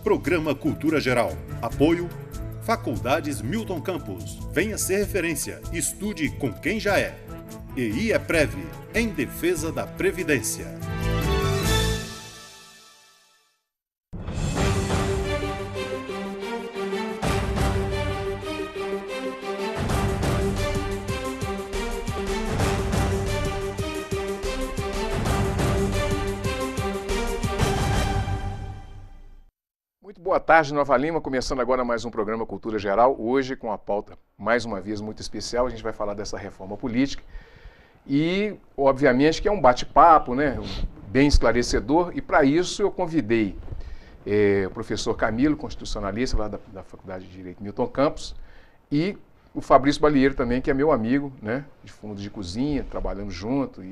Programa Cultura Geral. Apoio Faculdades Milton Campos. Venha ser referência. Estude com quem já é. E IEPREV, em defesa da Previdência. Muito boa tarde, Nova Lima, começando agora mais um programa Cultura Geral, hoje com a pauta, mais uma vez, muito especial. A gente vai falar dessa reforma política e, obviamente, que é um bate-papo, né, bem esclarecedor, e para isso eu convidei o professor Camilo, constitucionalista lá da Faculdade de Direito Milton Campos, e o Fabrício Balieiro também, que é meu amigo, né, de fundo de cozinha, trabalhando junto,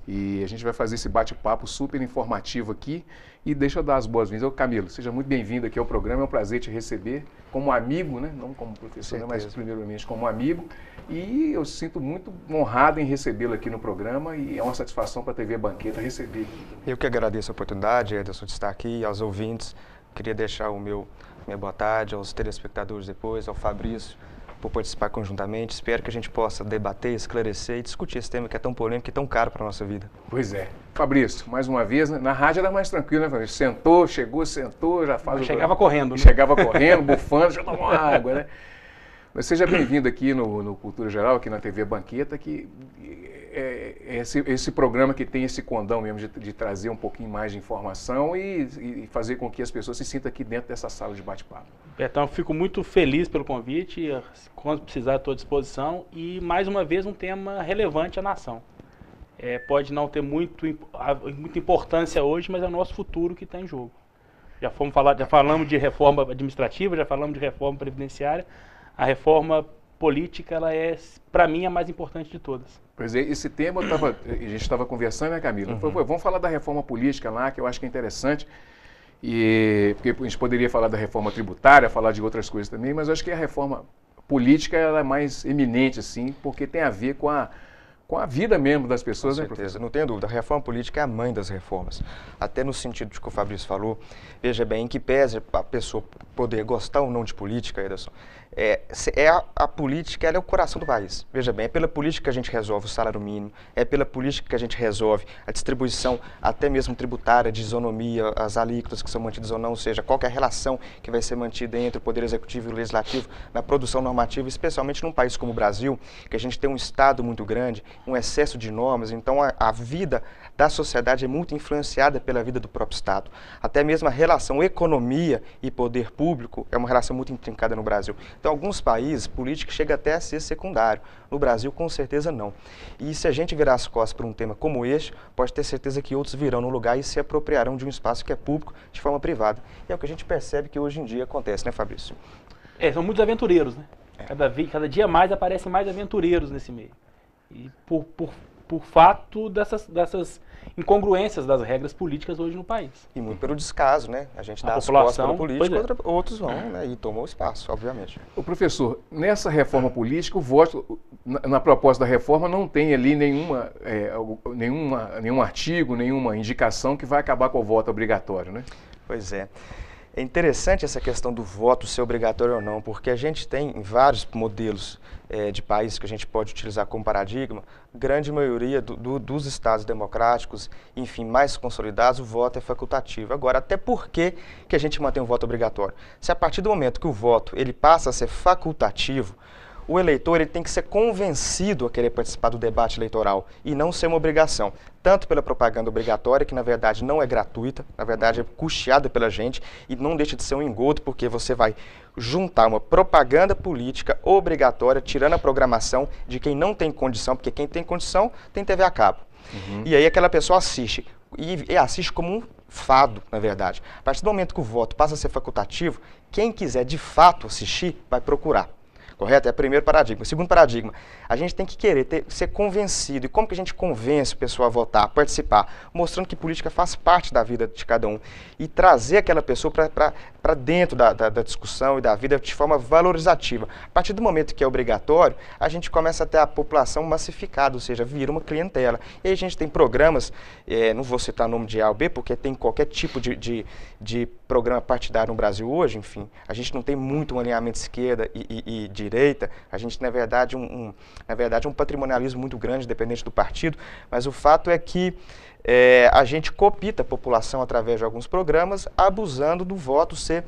e a gente vai fazer esse bate-papo super informativo aqui. E deixa eu dar as boas-vindas. Ô Camilo, seja muito bem-vindo aqui ao programa, é um prazer te receber como amigo, né? Não como professor, né? Mas primeiramente como amigo. E eu sinto muito honrado em recebê-lo aqui no programa e é uma satisfação para a TV Banqueta receber aqui. Eu que agradeço a oportunidade, Ederson, de estar aqui, aos ouvintes. Queria deixar minha boa tarde aos telespectadores depois, ao Fabrício, por participar conjuntamente. Espero que a gente possa debater, esclarecer e discutir esse tema que é tão polêmico e tão caro para a nossa vida. Pois é. Fabrício, mais uma vez, na rádio era mais tranquilo, né, Fabrício? Sentou, já faz Chegava correndo, né? Chegava correndo, bufando, já tomou água, né? Mas seja bem-vindo aqui no Cultura Geral, aqui na TV Banqueta, que é esse programa que tem esse condão mesmo de trazer um pouquinho mais de informação e fazer com que as pessoas se sintam aqui dentro dessa sala de bate-papo. Então, fico muito feliz pelo convite, quando precisar estou à disposição, e mais uma vez um tema relevante à nação. Pode não ter muita importância hoje, mas é o nosso futuro que está em jogo. Já falamos de reforma administrativa, já falamos de reforma previdenciária. A reforma política, ela é, para mim, a mais importante de todas. Pois é, esse tema a gente estava conversando, né, Camila? Vamos falar da reforma política lá, que eu acho que é interessante. Porque a gente poderia falar da reforma tributária, falar de outras coisas também, mas eu acho que a reforma política ela é mais eminente, assim, porque tem a ver com a vida mesmo das pessoas. Com certeza, não tenho dúvida. A reforma política é a mãe das reformas. Até no sentido de que o Fabrício falou, veja bem, em que pese a pessoa poder gostar ou não de política, Ederson, a política ela é o coração do país. Veja bem, é pela política que a gente resolve o salário mínimo, é pela política que a gente resolve a distribuição, até mesmo tributária, de isonomia, as alíquotas que são mantidas ou não, ou seja, qual que é a relação que vai ser mantida entre o Poder Executivo e o Legislativo na produção normativa, especialmente num país como o Brasil, que a gente tem um Estado muito grande, um excesso de normas, então a vida da sociedade é muito influenciada pela vida do próprio Estado. Até mesmo a relação economia e poder público é uma relação muito intrincada no Brasil. Então, alguns países, política chega até a ser secundário. No Brasil, com certeza não. E se a gente virar as costas para um tema como este, pode ter certeza que outros virão no lugar e se apropriarão de um espaço que é público de forma privada. E é o que a gente percebe que hoje em dia acontece, né, Fabrício? São muitos aventureiros, né? Cada dia mais aparecem mais aventureiros nesse meio. E por fato dessas incongruências das regras políticas hoje no país. E muito pelo descaso, né? A gente dá as costas para o político, outros vão, né? E tomam espaço, obviamente. O professor, nessa reforma política, o voto, na proposta da reforma, não tem ali nenhum artigo, nenhuma indicação que vai acabar com o voto obrigatório, né? Pois é. É interessante essa questão do voto ser obrigatório ou não, porque a gente tem vários modelos de países que a gente pode utilizar como paradigma. Grande maioria dos estados democráticos, enfim, mais consolidados, o voto é facultativo. Agora, até por que a gente mantém o voto obrigatório? Se a partir do momento que o voto ele passa a ser facultativo, o eleitor ele tem que ser convencido a querer participar do debate eleitoral e não ser uma obrigação, tanto pela propaganda obrigatória, que na verdade não é gratuita, na verdade é custeada pela gente e não deixa de ser um engodo, porque você vai juntar uma propaganda política obrigatória, tirando a programação de quem não tem condição, porque quem tem condição tem TV a cabo. E aí aquela pessoa assiste, e assiste como um fado, na verdade. A partir do momento que o voto passa a ser facultativo, quem quiser de fato assistir vai procurar. correto? É o primeiro paradigma. O segundo paradigma, a gente tem que querer ser convencido. E como que a gente convence o pessoal a votar, a participar? Mostrando que política faz parte da vida de cada um. E trazer aquela pessoa para dentro da discussão e da vida de forma valorizativa. A partir do momento que é obrigatório, a gente começa a ter a população massificada, ou seja, vira uma clientela. E aí a gente tem programas, não vou citar o nome de A ou B, porque tem qualquer tipo de programa partidário no Brasil hoje, enfim. A gente não tem muito um alinhamento esquerda e direita, a gente, na verdade, um patrimonialismo muito grande, dependente do partido, mas o fato é que a gente coopta a população através de alguns programas, abusando do voto ser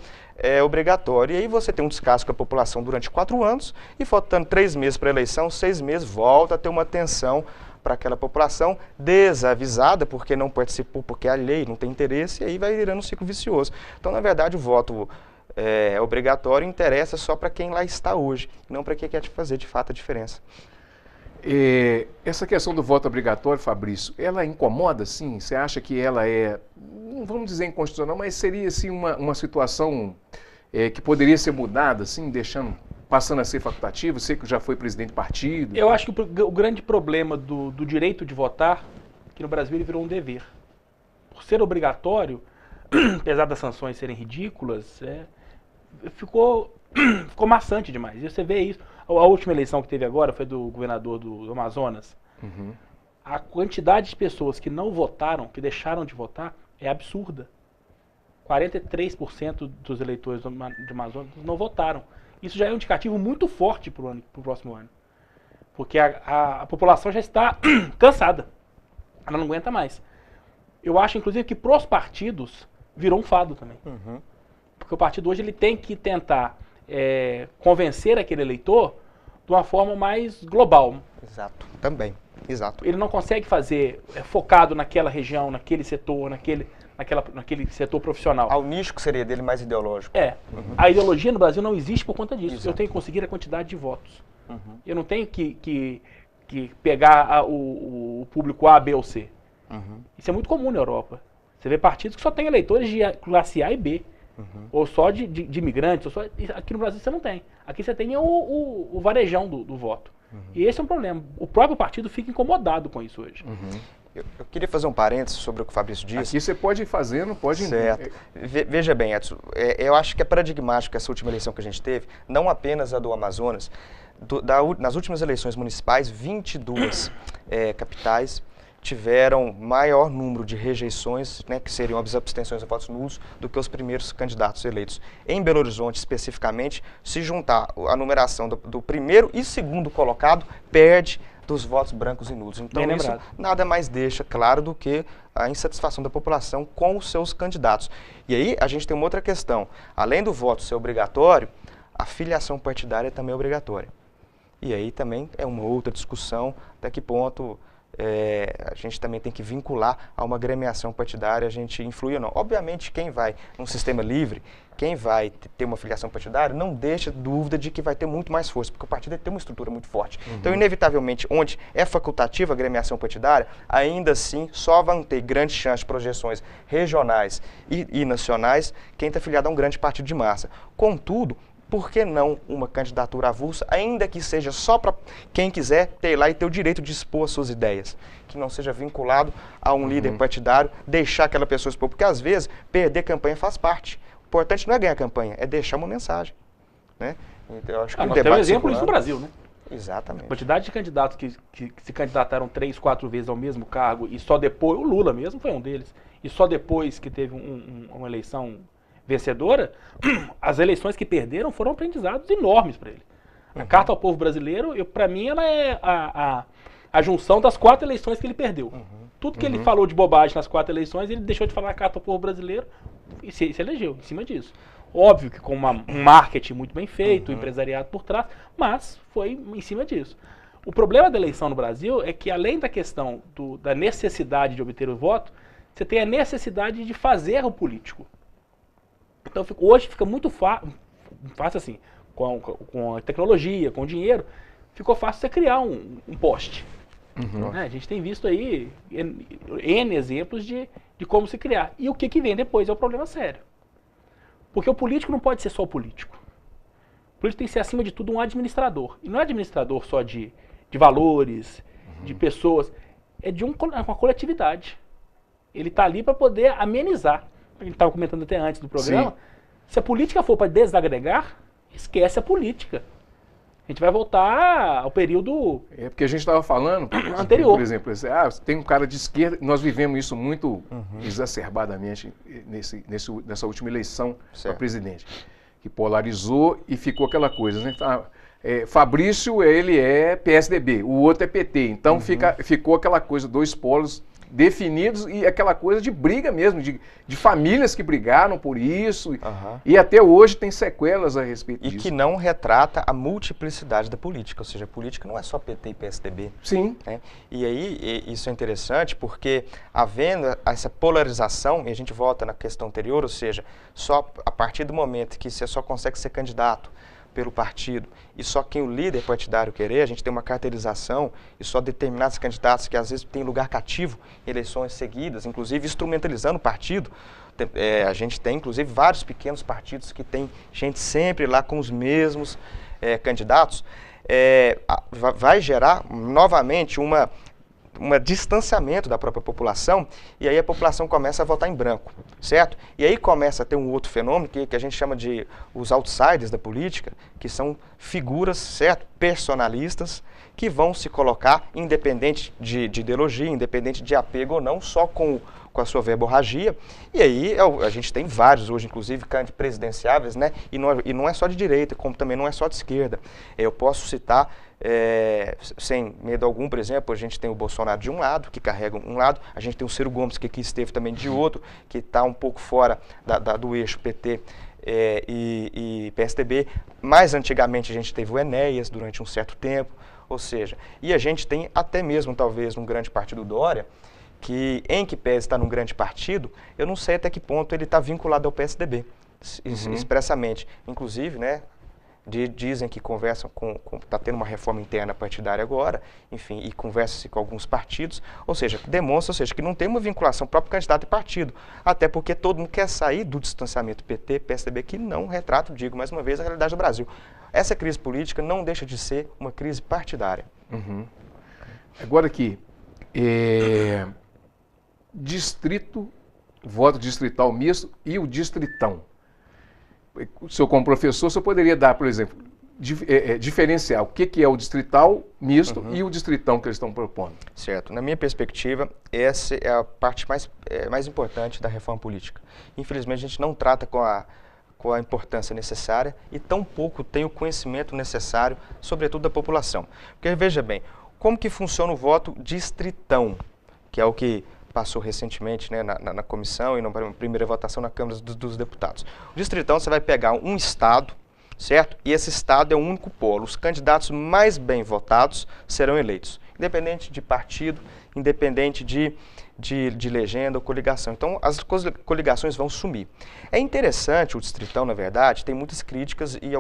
obrigatório. E aí você tem um descaso com a população durante 4 anos e faltando 3 meses para a eleição, 6 meses, volta a ter uma tensão para aquela população desavisada, porque não participou, porque a lei não tem interesse, e aí vai virando um ciclo vicioso. Então, na verdade, o voto obrigatório interessa só para quem lá está hoje, não para quem quer fazer de fato a diferença. Essa questão do voto obrigatório, Fabrício, ela incomoda, sim? Você acha que ela não vamos dizer inconstitucional, mas seria assim, uma situação que poderia ser mudada, assim, passando a ser facultativo? Você que já foi presidente de partido. Eu acho que o grande problema do direito de votar, que no Brasil ele virou um dever. Por ser obrigatório, apesar das sanções serem ridículas, ficou maçante demais. E você vê isso. A última eleição que teve agora foi do governador do Amazonas. Uhum. A quantidade de pessoas que não votaram, que deixaram de votar, é absurda. 43% dos eleitores do Amazonas não votaram. Isso já é um indicativo muito forte para o próximo ano. Porque a população já está cansada. Ela não aguenta mais. Eu acho, inclusive, que para os partidos virou um fado também. Uhum. Porque o partido hoje ele tem que tentar convencer aquele eleitor de uma forma mais global. Exato, também. Exato. Ele não consegue fazer focado naquela região, naquele setor, naquele setor profissional. Ao nicho que seria dele mais ideológico. Uhum. A ideologia no Brasil não existe por conta disso. Exato. Eu tenho que conseguir a quantidade de votos. Uhum. Eu não tenho que pegar o público A, B ou C. Uhum. Isso é muito comum na Europa. Você vê partidos que só tem eleitores de classe A e B. Uhum. Ou só de imigrantes. Aqui no Brasil você não tem. Aqui você tem o varejão do voto. Uhum. E esse é um problema. O próprio partido fica incomodado com isso hoje. Uhum. Eu queria fazer um parênteses sobre o que o Fabrício disse. Aqui você pode ir fazendo, pode... Certo. Veja bem, Edson, eu acho que é paradigmático essa última eleição que a gente teve, não apenas a do Amazonas. Nas últimas eleições municipais, 22 capitais tiveram maior número de rejeições, né, que seriam as abstenções a votos nulos, do que os primeiros candidatos eleitos. Em Belo Horizonte, especificamente, se juntar a numeração do primeiro e segundo colocado, perde dos votos brancos e nulos. Então, isso nada mais deixa claro do que a insatisfação da população com os seus candidatos. E aí, a gente tem uma outra questão. Além do voto ser obrigatório, a filiação partidária também é obrigatória. E aí também é uma outra discussão, até que ponto a gente também tem que vincular a uma agremiação partidária, a gente influi ou não. Obviamente, quem vai num sistema livre, quem vai ter uma filiação partidária, não deixa dúvida de que vai ter muito mais força, porque o partido tem uma estrutura muito forte. Uhum. Então, inevitavelmente, onde é facultativa a agremiação partidária, ainda assim, só vão ter grandes chances de projeções regionais e nacionais quem está filiado a um grande partido de massa. Contudo, por que não uma candidatura avulsa, ainda que seja só para quem quiser ter lá e ter o direito de expor as suas ideias, que não seja vinculado a um líder partidário, deixar aquela pessoa expor, porque às vezes perder campanha faz parte. O importante não é ganhar campanha, é deixar uma mensagem, né? Então, eu acho que nós temos um exemplo disso no Brasil, né? Exatamente. A quantidade de candidatos que se candidataram 3, 4 vezes ao mesmo cargo e só depois, o Lula mesmo foi um deles, e só depois que teve uma eleição vencedora, as eleições que perderam foram aprendizados enormes para ele. A Carta ao Povo Brasileiro, para mim, ela é a junção das 4 eleições que ele perdeu. Tudo que ele falou de bobagem nas 4 eleições, ele deixou de falar na Carta ao Povo Brasileiro e se elegeu em cima disso. Óbvio que com um marketing muito bem feito, um empresariado por trás, mas foi em cima disso. O problema da eleição no Brasil é que, além da questão da necessidade de obter o voto, você tem a necessidade de fazer o político. Então, hoje fica muito fácil assim, com a tecnologia, com o dinheiro, ficou fácil você criar um poste. Né? A gente tem visto aí N exemplos de como se criar. E o que vem depois é o problema sério. Porque o político não pode ser só o político. político tem que ser, acima de tudo, um administrador. E não é administrador só de valores, de pessoas, é de uma coletividade. Ele está ali para poder amenizar. A gente estava comentando até antes do programa. Sim. Se a política for para desagregar, esquece a política. A gente vai voltar ao período porque a gente estava falando anterior. Por exemplo, tem um cara de esquerda, nós vivemos isso muito exacerbadamente nessa última eleição para presidente, que polarizou e ficou aquela coisa, né? Fabrício, ele é PSDB, o outro é PT, então ficou aquela coisa, dois polos definidos e aquela coisa de briga mesmo, de famílias que brigaram por isso, e até hoje tem sequelas a respeito disso. E que não retrata a multiplicidade da política, ou seja, a política não é só PT e PSDB. Sim. Né? E aí, isso é interessante porque, havendo essa polarização, e a gente volta na questão anterior, ou seja, só a partir do momento que você só consegue ser candidato pelo partido e só quem o líder partidário querer, a gente tem uma carteirização e só determinados candidatos que às vezes têm lugar cativo em eleições seguidas, inclusive instrumentalizando o partido. A gente tem inclusive vários pequenos partidos que tem gente sempre lá com os mesmos candidatos. Vai gerar novamente um distanciamento da própria população, e aí a população começa a votar em branco, certo? E aí começa a ter um outro fenômeno que a gente chama de os outsiders da política, que são figuras, certo? Personalistas, que vão se colocar, independente de ideologia, independente de apego ou não, só com a sua verborragia. E aí a gente tem vários hoje, inclusive, candidatos presidenciáveis, né? E não é só de direita, como também não é só de esquerda. Eu posso citar, sem medo algum, por exemplo, a gente tem o Bolsonaro de um lado, que carrega um lado, a gente tem o Ciro Gomes, que aqui esteve também de outro, que está um pouco fora do eixo PT e PSDB. Mais antigamente a gente teve o Enéas durante um certo tempo, ou seja, e a gente tem até mesmo, talvez, um grande partido Dória, que pese estar num grande partido, eu não sei até que ponto ele está vinculado ao PSDB, expressamente. Inclusive, né, dizem que conversam está tendo uma reforma interna partidária agora, enfim, e conversa-se com alguns partidos, ou seja, demonstra que não tem uma vinculação próprio candidato e partido, até porque todo mundo quer sair do distanciamento PT, PSDB, que não retrata, digo mais uma vez, a realidade do Brasil. Essa crise política não deixa de ser uma crise partidária. Agora aqui, distrito, voto distrital misto e o distritão. O senhor, como professor, você poderia dar, por exemplo, diferenciar o que é o distrital misto e o distritão que eles estão propondo? Certo. Na minha perspectiva, essa é a parte mais importante da reforma política. Infelizmente, a gente não trata com a importância necessária e tampouco tem o conhecimento necessário, sobretudo da população. Porque, veja bem, como que funciona o voto distritão, que é o que passou recentemente, né, na comissão e na primeira votação na Câmara dos Deputados. O distritão, você vai pegar um estado, certo? E esse estado é o único polo. Os candidatos mais bem votados serão eleitos, independente de partido, independente de legenda ou coligação. Então, as coligações vão sumir. É interessante o distritão, na verdade, tem muitas críticas e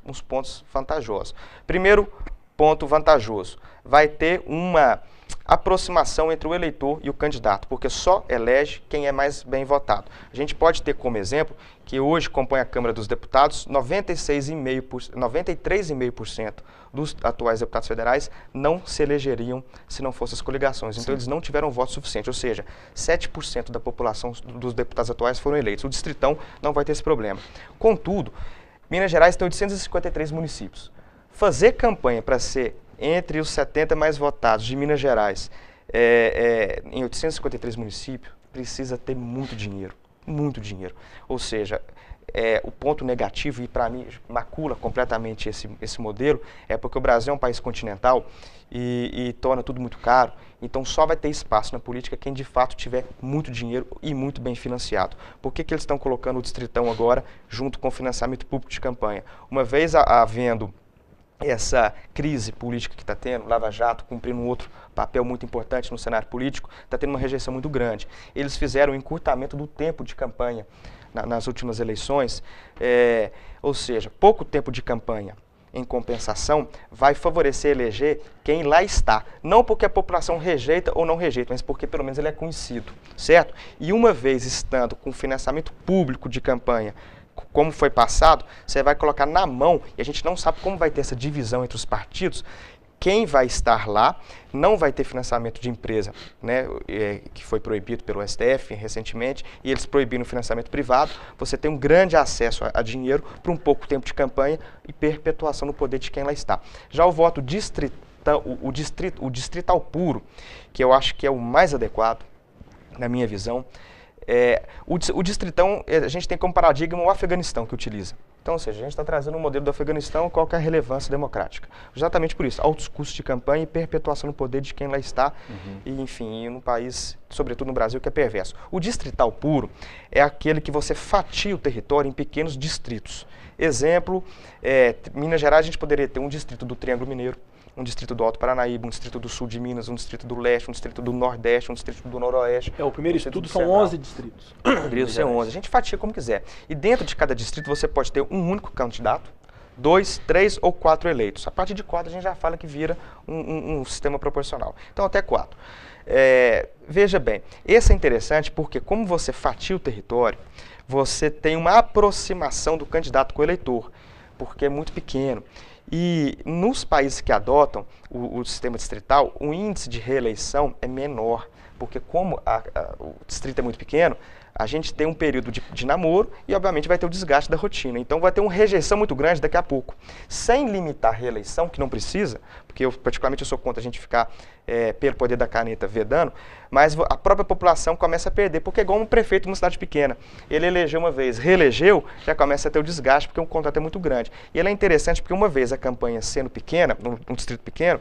uns pontos vantajosos. Primeiro ponto vantajoso, vai ter uma aproximação entre o eleitor e o candidato, porque só elege quem é mais bem votado. A gente pode ter como exemplo que hoje compõe a Câmara dos Deputados, 93,5% dos atuais deputados federais não se elegeriam se não fossem as coligações. Então, eles não tiveram voto suficiente, ou seja, 7% da população dos deputados atuais foram eleitos. O distritão não vai ter esse problema. Contudo, Minas Gerais tem 853 municípios. Fazer campanha para ser entre os 70 mais votados de Minas Gerais, em 853 municípios, precisa ter muito dinheiro, muito dinheiro. Ou seja, o ponto negativo, e para mim macula completamente esse modelo, é porque o Brasil é um país continental e torna tudo muito caro, então só vai ter espaço na política quem de fato tiver muito dinheiro e muito bem financiado. Por que eles estão colocando o distritão agora junto com o financiamento público de campanha? Uma vez havendo essa crise política que está tendo, Lava Jato cumprindo um outro papel muito importante no cenário político, está tendo uma rejeição muito grande. Eles fizeram um encurtamento do tempo de campanha nas últimas eleições, ou seja, pouco tempo de campanha. Em compensação, vai favorecer eleger quem lá está. Não porque a população rejeita ou não rejeita, mas porque pelo menos ele é conhecido, certo? E uma vez estando com financiamento público de campanha como foi passado, você vai colocar na mão, e a gente não sabe como vai ter essa divisão entre os partidos, quem vai estar lá, não vai ter financiamento de empresa, né, que foi proibido pelo STF recentemente, e eles proibiram o financiamento privado, você tem um grande acesso a dinheiro por um pouco tempo de campanha e perpetuação no poder de quem lá está. Já o voto distrital puro, que eu acho que é o mais adequado, na minha visão, o distritão, a gente tem como paradigma o Afeganistão que utiliza. Então, ou seja, a gente está trazendo um modelo do Afeganistão, qual que é a relevância democrática. Exatamente por isso, altos custos de campanha e perpetuação no poder de quem lá está, e enfim, num país, sobretudo no Brasil, que é perverso. O distrital puro é aquele que você fatia o território em pequenos distritos. Exemplo, Minas Gerais a gente poderia ter um distrito do Triângulo Mineiro, um distrito do Alto Paranaíba, um distrito do Sul de Minas, um distrito do Leste, um distrito do Nordeste, um distrito do Noroeste. O primeiro estudo são 11 distritos. Poderia ser 11. A gente fatia como quiser. E dentro de cada distrito você pode ter um único candidato, 2, 3 ou 4 eleitos. A partir de 4 a gente já fala que vira um sistema proporcional. Então até 4. Veja bem, esse é interessante porque como você fatia o território, você tem uma aproximação do candidato com o eleitor, porque é muito pequeno. E nos países que adotam o sistema distrital, o índice de reeleição é menor, porque como o distrito é muito pequeno, a gente tem um período de namoro e, obviamente, vai ter o desgaste da rotina. Então, vai ter uma rejeição muito grande daqui a pouco. Sem limitar a reeleição, que não precisa, porque eu, particularmente, eu sou contra a gente ficar, pelo poder da caneta, vedando, mas a própria população começa a perder, porque é igual um prefeito de uma cidade pequena. Ele elegeu uma vez, reelegeu, já começa a ter o desgaste, porque o contrato é muito grande. E ele é interessante porque, uma vez a campanha sendo pequena, num distrito pequeno,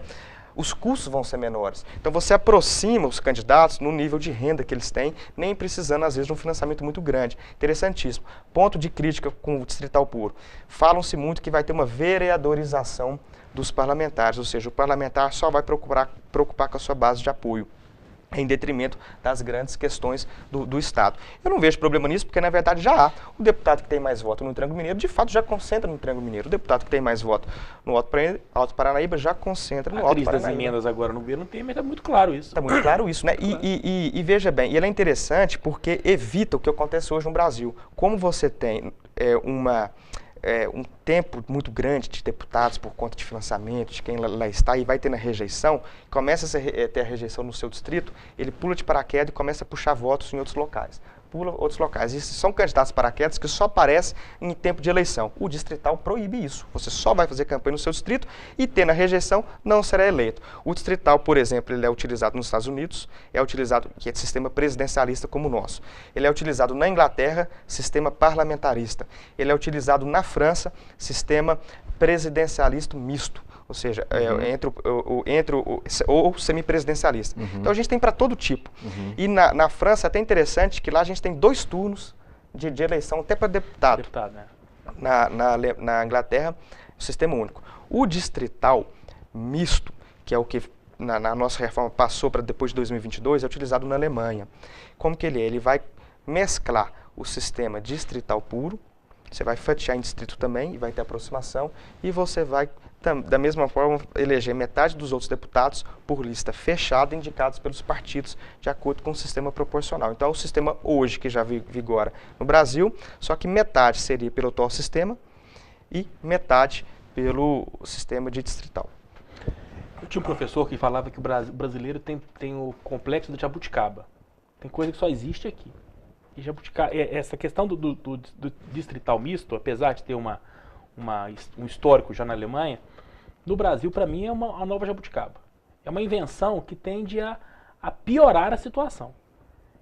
os custos vão ser menores. Então você aproxima os candidatos no nível de renda que eles têm, nem precisando, às vezes, de um financiamento muito grande. Interessantíssimo. Ponto de crítica com o distrital puro. Falam-se muito que vai ter uma vereadorização dos parlamentares, ou seja, o parlamentar só vai preocupar com a sua base de apoio, em detrimento das grandes questões do Estado. Eu não vejo problema nisso, porque na verdade já há. O deputado que tem mais voto no Triângulo Mineiro, de fato, já concentra no Triângulo Mineiro. O deputado que tem mais voto no Alto Paranaíba já concentra no Alto Paranaíba. A crise das emendas agora no governo tem, mas está muito claro isso. Está muito claro isso, né? E veja bem, e ele é interessante porque evita o que acontece hoje no Brasil. Como você tem um tempo muito grande de deputados por conta de financiamento, de quem lá está, e vai ter na rejeição, começa a ter a rejeição no seu distrito, ele pula de paraquedas e começa a puxar votos em outros locais. Pula outros locais. E são candidatos paraquedas que só aparecem em tempo de eleição. O distrital proíbe isso. Você só vai fazer campanha no seu distrito e, tendo a rejeição, não será eleito. O distrital, por exemplo, ele é utilizado nos Estados Unidos, que é de sistema presidencialista como o nosso. Ele é utilizado na Inglaterra, sistema parlamentarista. Ele é utilizado na França, sistema presidencialista misto. Ou seja, ou semipresidencialista. Então a gente tem para todo tipo. E na França é até interessante que lá a gente tem 2 turnos de eleição até para deputado. Né? Na Inglaterra, o sistema único. O distrital misto, que é o que na nossa reforma passou para depois de 2022, é utilizado na Alemanha. Como que ele é? Ele vai mesclar o sistema distrital puro, você vai fatiar em distrito também, e vai ter aproximação, e você vai, da mesma forma, eleger metade dos outros deputados por lista fechada, indicados pelos partidos, de acordo com o sistema proporcional. Então, é o sistema hoje que já vigora no Brasil, só que metade seria pelo atual sistema e metade pelo sistema de distrital. Eu tinha um professor que falava que o brasileiro tem o complexo da jabuticaba. Tem coisa que só existe aqui. E essa questão do distrital misto, apesar de ter um histórico já na Alemanha, no Brasil, para mim, é uma nova jabuticaba. É uma invenção que tende a piorar a situação.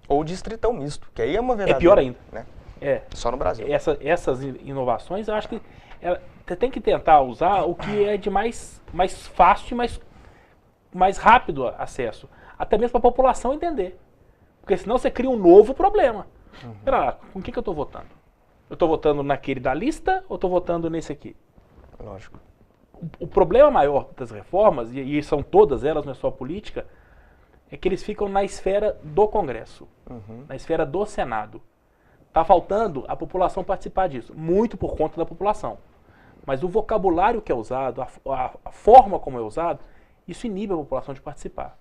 Ou distrital misto, que aí é uma verdadeira... É pior ainda. Né? É. Só no Brasil. Essas inovações, eu acho que você tem que tentar usar o que é de mais fácil e mais rápido acesso. Até mesmo para a população entender. Porque senão você cria um novo problema. Pera lá, com quem que eu estou votando? Eu estou votando naquele da lista ou estou votando nesse aqui? Lógico. O problema maior das reformas, e são todas elas, não é só a política, é que eles ficam na esfera do Congresso, na esfera do Senado. Está faltando a população participar disso, muito por conta da população. Mas o vocabulário que é usado, a forma como é usado, isso inibe a população de participar.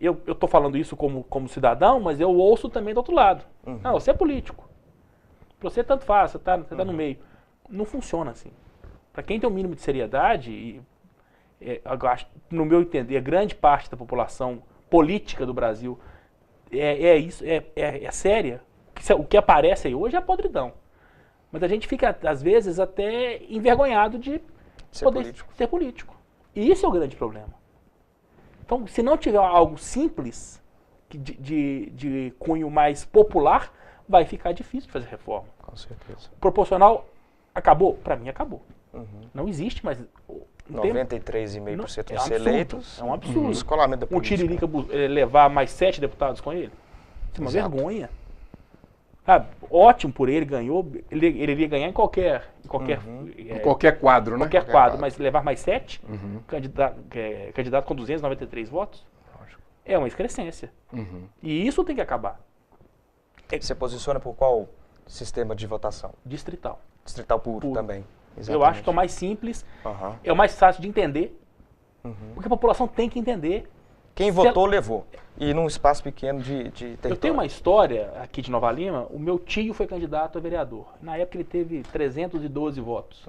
Eu estou falando isso como cidadão, mas eu ouço também do outro lado. Não, você é político. Pra você tanto faz, você tá no meio. Não funciona assim. Para quem tem um mínimo de seriedade, eu acho, no meu entender, grande parte da população política do Brasil é séria. O que aparece aí hoje é a podridão. Mas a gente fica, às vezes, até envergonhado de poder ser político. E isso é o grande problema. Então, se não tiver algo simples, de cunho mais popular, vai ficar difícil de fazer reforma. Com certeza. Proporcional acabou? Para mim, acabou. Não existe mais. 93,5% dos eleitos. É um absurdo. Descolamento da política. Tiririca levar mais 7 deputados com ele? Isso é uma vergonha. Sabe? Ótimo por ele, ganhou. Ele iria ganhar em qualquer quadro, né? Qualquer quadro, mas levar mais 7, candidato com 293 votos, é uma excrescência. E isso tem que acabar. Você posiciona por qual sistema de votação? Distrital. Distrital puro. Também. Exatamente. Eu acho que é o mais simples, é o mais fácil de entender, porque a população tem que entender. Quem votou, levou. E num espaço pequeno de território. Eu tenho uma história aqui de Nova Lima, o meu tio foi candidato a vereador. Na época ele teve 312 votos.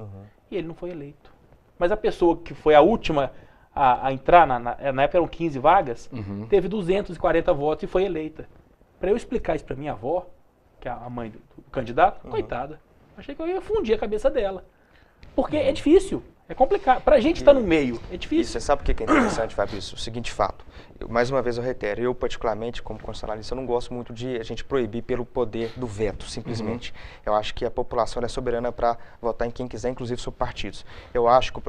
E ele não foi eleito. Mas a pessoa que foi a última a entrar, na época eram 15 vagas, teve 240 votos e foi eleita. Para eu explicar isso para minha avó, que é a mãe do candidato, coitada, achei que eu ia fundir a cabeça dela. Porque é difícil, é complicado. Pra gente estar no meio, é difícil. E você sabe o que é interessante, Fabrício? O seguinte fato. Mais uma vez eu reitero, eu particularmente, como constitucionalista, eu não gosto muito de a gente proibir pelo poder do veto, simplesmente. Eu acho que a população é soberana para votar em quem quiser, inclusive sobre partidos. Eu acho que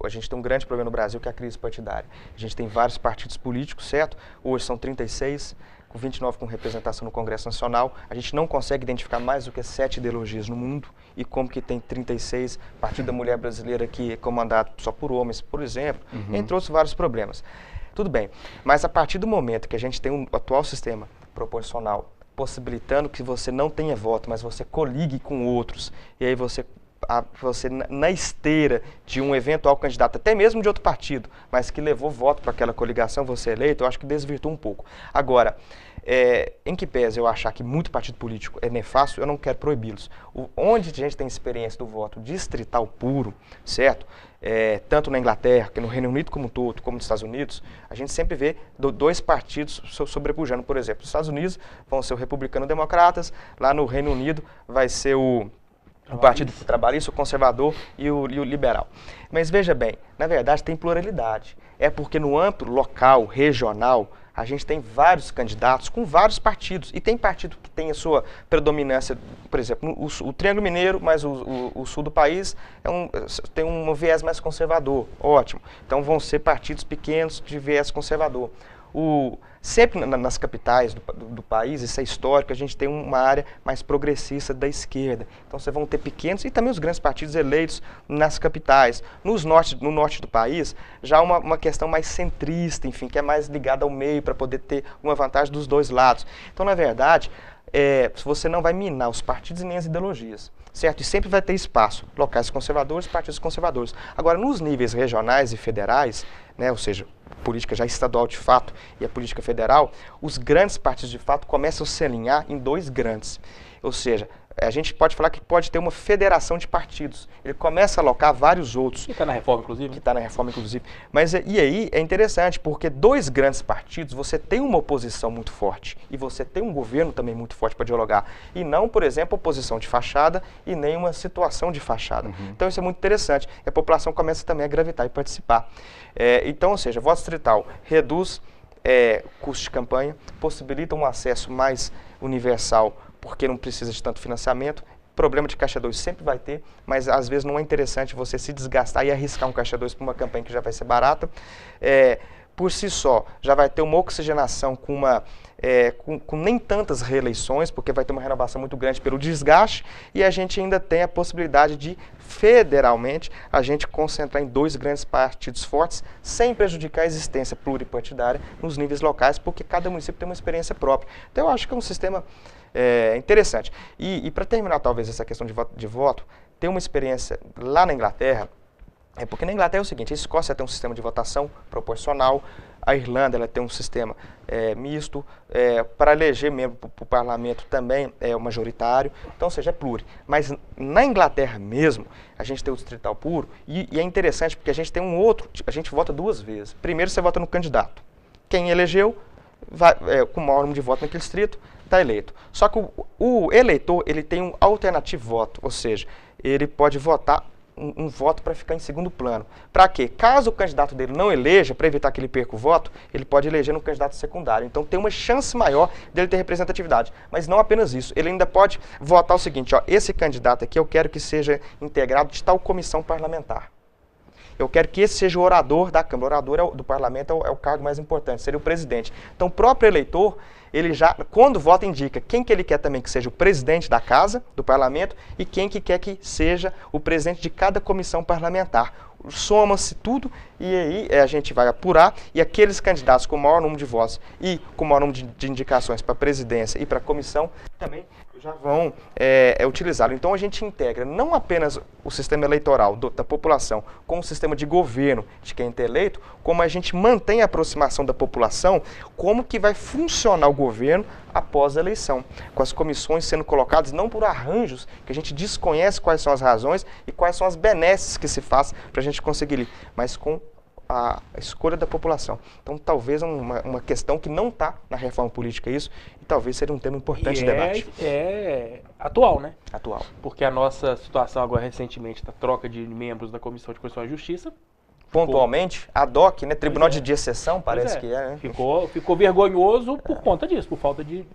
a gente tem um grande problema no Brasil, que é a crise partidária. A gente tem vários partidos políticos, certo? Hoje são 36, com 29 com representação no Congresso Nacional. A gente não consegue identificar mais do que 7 ideologias no mundo. E como que tem 36, Partido da Mulher Brasileira que é comandado só por homens, por exemplo, entre outros vários problemas. Tudo bem, mas a partir do momento que a gente tem um atual sistema proporcional, possibilitando que você não tenha voto, mas você coligue com outros, e aí você na esteira de um eventual candidato, até mesmo de outro partido, mas que levou voto para aquela coligação, você é eleito, eu acho que desvirtua um pouco. Agora, em que pese eu achar que muito partido político é nefasto, eu não quero proibi-los. Onde a gente tem experiência do voto distrital puro, certo? Tanto na Inglaterra, que no Reino Unido como um todo, como nos Estados Unidos, a gente sempre vê dois partidos sobrepujando. Por exemplo, nos Estados Unidos vão ser o republicano-democratas, lá no Reino Unido vai ser o Partido Trabalhista, o Conservador e o Liberal. Mas veja bem, na verdade tem pluralidade. É porque no âmbito local, regional, a gente tem vários candidatos com vários partidos. E tem partido que tem a sua predominância, por exemplo, o Triângulo Mineiro, mas o sul do país tem um viés mais conservador. Ótimo. Então vão ser partidos pequenos de viés conservador. Sempre nas capitais do país, isso é histórico, a gente tem uma área mais progressista da esquerda. Então vocês vão ter pequenos e também os grandes partidos eleitos nas capitais. No norte do país, já uma questão mais centrista, enfim, que é mais ligada ao meio para poder ter uma vantagem dos dois lados. Então, na verdade, você não vai minar os partidos e nem as ideologias, certo? E sempre vai ter espaço, locais conservadores, partidos conservadores. Agora, nos níveis regionais e federais, né, ou seja, política já estadual de fato e a política federal, os grandes partidos de fato começam a se alinhar em dois grandes. Ou seja, a gente pode falar que pode ter uma federação de partidos. Ele começa a alocar vários outros. Que está na reforma, inclusive. Que está na reforma, inclusive. Mas e aí é interessante, porque dois grandes partidos, você tem uma oposição muito forte e você tem um governo também muito forte para dialogar. E não, por exemplo, oposição de fachada e nem uma situação de fachada. Então isso é muito interessante. E a população começa também a gravitar e participar. Então, ou seja, voto distrital reduz custo de campanha, possibilita um acesso mais universal, porque não precisa de tanto financiamento. Problema de caixa 2 sempre vai ter, mas às vezes não é interessante você se desgastar e arriscar um caixa 2 para uma campanha que já vai ser barata. Por si só, já vai ter uma oxigenação com nem tantas reeleições, porque vai ter uma renovação muito grande pelo desgaste, e a gente ainda tem a possibilidade de, federalmente, a gente concentrar em dois grandes partidos fortes, sem prejudicar a existência pluripartidária nos níveis locais, porque cada município tem uma experiência própria. Então eu acho que é um sistema interessante. E para terminar talvez essa questão de voto, tem uma experiência lá na Inglaterra, É porque na Inglaterra é o seguinte, a Escócia tem um sistema de votação proporcional, a Irlanda ela tem um sistema misto, para eleger membro para o parlamento também é o majoritário, então, ou seja, é pluri. Mas na Inglaterra mesmo, a gente tem o distrital puro e é interessante porque a gente tem um outro, a gente vota duas vezes. Primeiro você vota no candidato. Quem elegeu, vai, com o maior número de votos naquele distrito, está eleito. Só que o eleitor ele tem um alternativo voto, ou seja, ele pode votar um voto para ficar em segundo plano. Para quê? Caso o candidato dele não eleja, para evitar que ele perca o voto, ele pode eleger um candidato secundário. Então tem uma chance maior dele ter representatividade. Mas não apenas isso, ele ainda pode votar o seguinte, ó, esse candidato aqui eu quero que seja integrado de tal comissão parlamentar. Eu quero que esse seja o orador da Câmara. O orador do parlamento é o cargo mais importante, seria o presidente. Então o próprio eleitor, ele já, quando vota, indica quem que ele quer também que seja o presidente da casa, do parlamento, e quem que quer que seja o presidente de cada comissão parlamentar. Soma-se tudo e aí a gente vai apurar e aqueles candidatos com o maior número de votos e com o maior número de indicações para a presidência e para a comissão também já vão utilizá-lo. Então a gente integra não apenas o sistema eleitoral da população com o sistema de governo de quem é eleito, como a gente mantém a aproximação da população, como que vai funcionar o governo após a eleição, com as comissões sendo colocadas não por arranjos, que a gente desconhece quais são as razões e quais são as benesses que se faz para a gente conseguir ir, mas com a escolha da população. Então, talvez uma questão que não está na reforma política isso, e talvez seja um tema importante de debate. É atual, né? Atual. Porque a nossa situação agora, recentemente, da troca de membros da Comissão de Constituição e Justiça... Pontualmente, ad hoc, né? Tribunal de exceção, parece que é. Né? Ficou vergonhoso por conta disso, por falta de...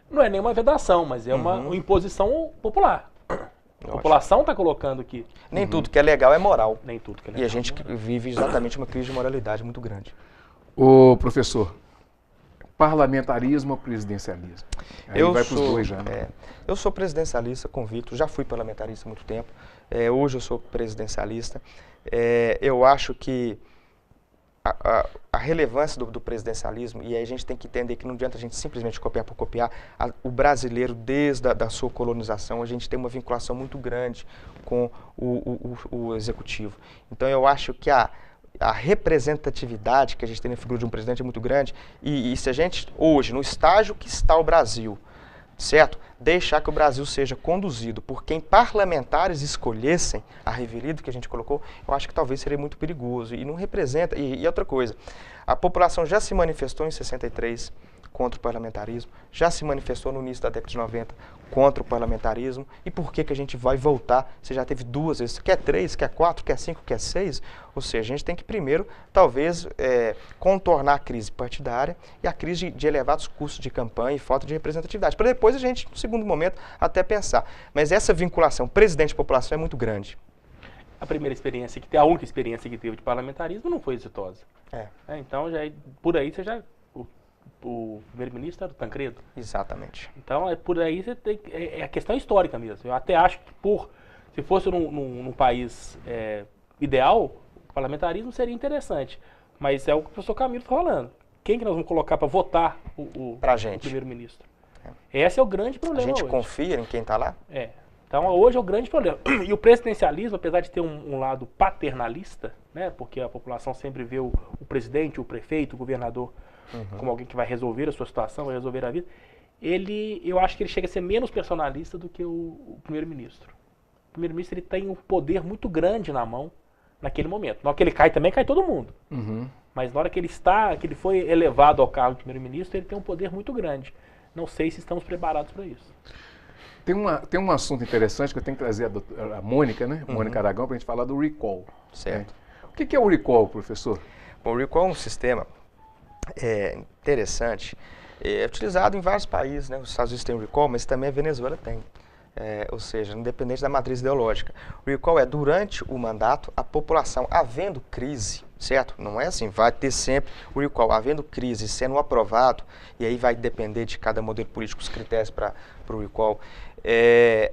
Não é nenhuma vedação, mas é uma imposição popular. A população está colocando aqui. Nem tudo que é legal é moral. Nem tudo que é legal. E a gente vive exatamente uma crise de moralidade muito grande. Ô, professor, parlamentarismo ou presidencialismo? Aí vai para os dois já, né? Eu sou presidencialista convicto, já fui parlamentarista há muito tempo. Hoje eu sou presidencialista. Eu acho que a relevância do presidencialismo, e aí a gente tem que entender que não adianta a gente simplesmente copiar por copiar, o brasileiro, desde a sua colonização, a gente tem uma vinculação muito grande com o executivo. Então eu acho que a representatividade que a gente tem na figura de um presidente é muito grande, e se a gente, hoje, no estágio que está o Brasil, certo? Deixar que o Brasil seja conduzido por quem parlamentares escolhessem a revelia do que a gente colocou, eu acho que talvez seria muito perigoso e não representa. E outra coisa, a população já se manifestou em 63 contra o parlamentarismo, já se manifestou no início da década de 90 contra o parlamentarismo, e por que a gente vai voltar? Você já teve duas vezes, quer 3, quer 4, quer 5, quer 6? Ou seja, a gente tem que primeiro, talvez, contornar a crise partidária e a crise de elevados custos de campanha e falta de representatividade, para depois a gente, no segundo momento, até pensar. Mas essa vinculação presidente-população é muito grande. A primeira experiência, a única experiência que teve de parlamentarismo não foi exitosa. Então, por aí você já... O primeiro-ministro era o Tancredo. Exatamente. Então, por aí você tem... É a questão histórica mesmo. Eu até acho que se fosse num país ideal, o parlamentarismo seria interessante. Mas é o que o professor Camilo está falando. Quem que nós vamos colocar para votar o primeiro-ministro? Esse é o grande problema hoje. A gente confia em quem está lá? Então, hoje é o grande problema. E o presidencialismo, apesar de ter um lado paternalista, né, porque a população sempre vê o presidente, o prefeito, o governador como alguém que vai resolver a sua situação, vai resolver a vida, eu acho que ele chega a ser menos personalista do que o primeiro-ministro. O primeiro-ministro ele tem um poder muito grande na mão naquele momento. Na hora que ele cai também, cai todo mundo. Mas na hora que ele foi elevado ao cargo de primeiro-ministro, ele tem um poder muito grande. Não sei se estamos preparados para isso. Tem um assunto interessante que eu tenho que trazer a Mônica, né? Mônica Aragão, para a gente falar do recall. Certo. O que é o recall, professor? Bom, o recall é um sistema interessante, é utilizado em vários países, né? Os Estados Unidos têm o recall, mas também a Venezuela tem. Ou seja, independente da matriz ideológica. O recall é durante o mandato, a população havendo crise, certo? Não é assim, vai ter sempre o recall, havendo crise, sendo aprovado, e aí vai depender de cada modelo político os critérios para o recall,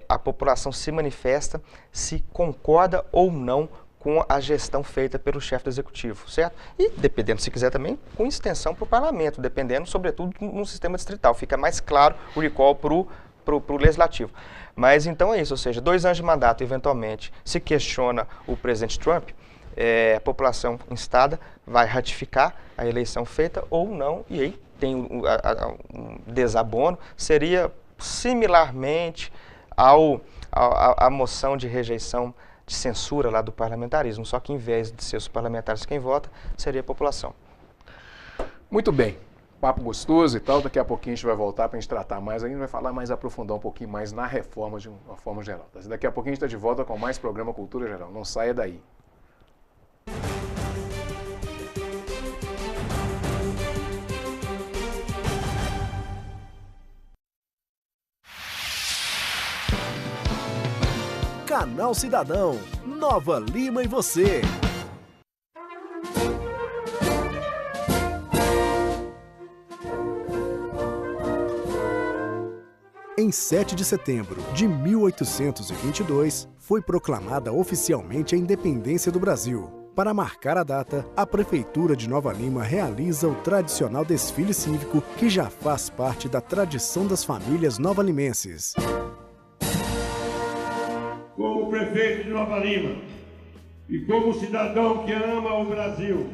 a população se manifesta se concorda ou não com a gestão feita pelo chefe do executivo, certo? E, dependendo, se quiser também, com extensão para o parlamento, dependendo, sobretudo, no sistema distrital. Fica mais claro o recall para o legislativo. Mas, então, é isso, ou seja, 2 anos de mandato, eventualmente, se questiona o presidente Trump, a população instada vai ratificar a eleição feita ou não, e aí tem um desabono, seria similarmente à moção de rejeição de censura lá do parlamentarismo, só que em vez de ser os parlamentares quem vota, seria a população. Muito bem, papo gostoso e tal, daqui a pouquinho a gente vai voltar para a gente tratar mais ainda, vai falar mais, aprofundar um pouquinho mais na reforma de uma forma geral. Daqui a pouquinho a gente está de volta com mais programa Cultura Geral, não saia daí. Canal Cidadão, Nova Lima e você. Em 7 de setembro de 1822, foi proclamada oficialmente a independência do Brasil. Para marcar a data, a Prefeitura de Nova Lima realiza o tradicional desfile cívico que já faz parte da tradição das famílias novalimenses. Como prefeito de Nova Lima e como cidadão que ama o Brasil,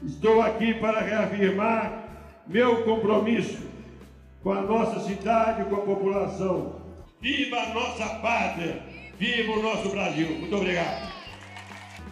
estou aqui para reafirmar meu compromisso com a nossa cidade e com a população. Viva a nossa pátria! Viva o nosso Brasil! Muito obrigado!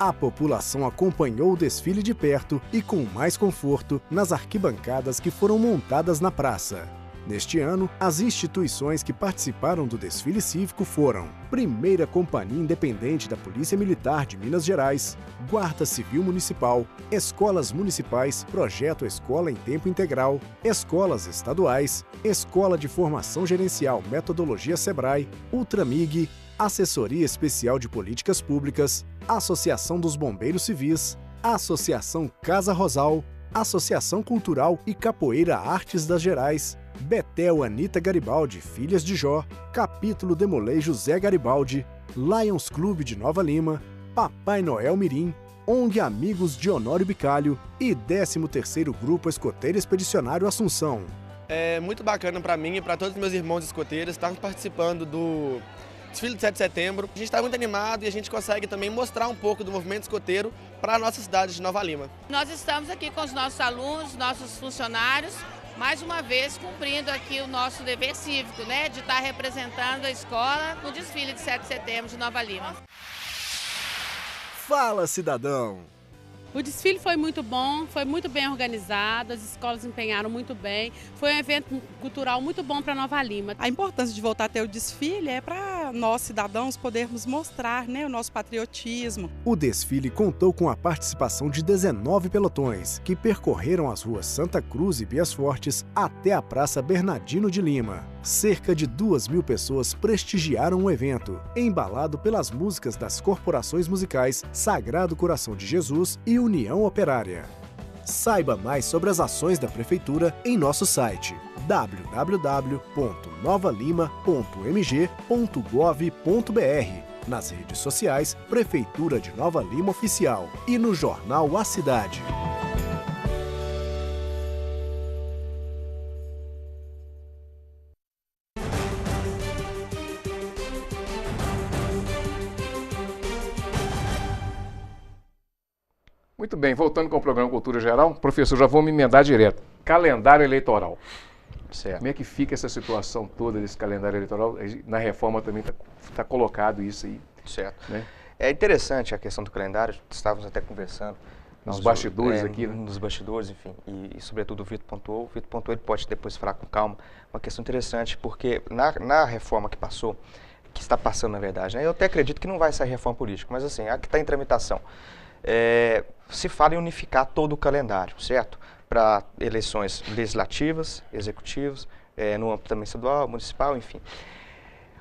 A população acompanhou o desfile de perto e com mais conforto nas arquibancadas que foram montadas na praça. Neste ano, as instituições que participaram do desfile cívico foram Primeira Companhia Independente da Polícia Militar de Minas Gerais, Guarda Civil Municipal, Escolas Municipais, Projeto Escola em Tempo Integral, Escolas Estaduais, Escola de Formação Gerencial Metodologia Sebrae, Ultramig, Assessoria Especial de Políticas Públicas, Associação dos Bombeiros Civis, Associação Casa Rosal, Associação Cultural e Capoeira Artes das Gerais, Betel Anita Garibaldi, Filhas de Jó, Capítulo Demolei José Garibaldi, Lions Clube de Nova Lima, Papai Noel Mirim, ONG Amigos de Honório Bicalho e 13º Grupo Escoteiro Expedicionário Assunção. É muito bacana para mim e para todos os meus irmãos escoteiros estarmos participando do desfile de 7 de setembro. A gente está muito animado e a gente consegue também mostrar um pouco do movimento escoteiro para a nossa cidade de Nova Lima. Nós estamos aqui com os nossos alunos, nossos funcionários, mais uma vez cumprindo aqui o nosso dever cívico, né, de estar representando a escola no desfile de 7 de setembro de Nova Lima. Fala, cidadão! O desfile foi muito bom, foi muito bem organizado, as escolas empenharam muito bem, foi um evento cultural muito bom para Nova Lima. A importância de voltar a ter o desfile é para nós, cidadãos, podermos mostrar, né, o nosso patriotismo. O desfile contou com a participação de 19 pelotões, que percorreram as ruas Santa Cruz e Bias Fortes até a Praça Bernardino de Lima. Cerca de 2.000 pessoas prestigiaram o evento, embalado pelas músicas das corporações musicais Sagrado Coração de Jesus e União Operária. Saiba mais sobre as ações da Prefeitura em nosso site www.novalima.mg.gov.br, nas redes sociais Prefeitura de Nova Lima Oficial e no jornal A Cidade. Muito bem, voltando com o programa Cultura Geral, professor, já vou me emendar direto. Calendário eleitoral. Certo. Como é que fica essa situação toda desse calendário eleitoral? Na reforma também está colocado isso aí. Certo. Né? É interessante a questão do calendário, estávamos até conversando. Nos bastidores aqui, né? Nos bastidores, enfim, e sobretudo o Vitor pontuou. O Vitor pontuou, ele pode depois falar com calma. Uma questão interessante, porque na reforma que passou, que está passando na verdade, né, eu até acredito que não vai sair reforma política, mas assim, a que está em tramitação. Se fala em unificar todo o calendário, certo? Para eleições legislativas, executivas, no âmbito também estadual, municipal, enfim.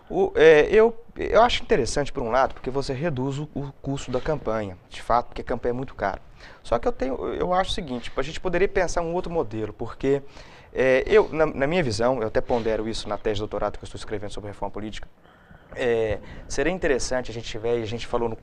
Eu acho interessante, por um lado, porque você reduz o custo da campanha, de fato, porque a campanha é muito cara. Só que eu acho o seguinte, a gente poderia pensar um outro modelo, porque na minha visão, eu até pondero isso na tese de doutorado que eu estou escrevendo sobre reforma política, seria interessante a gente falou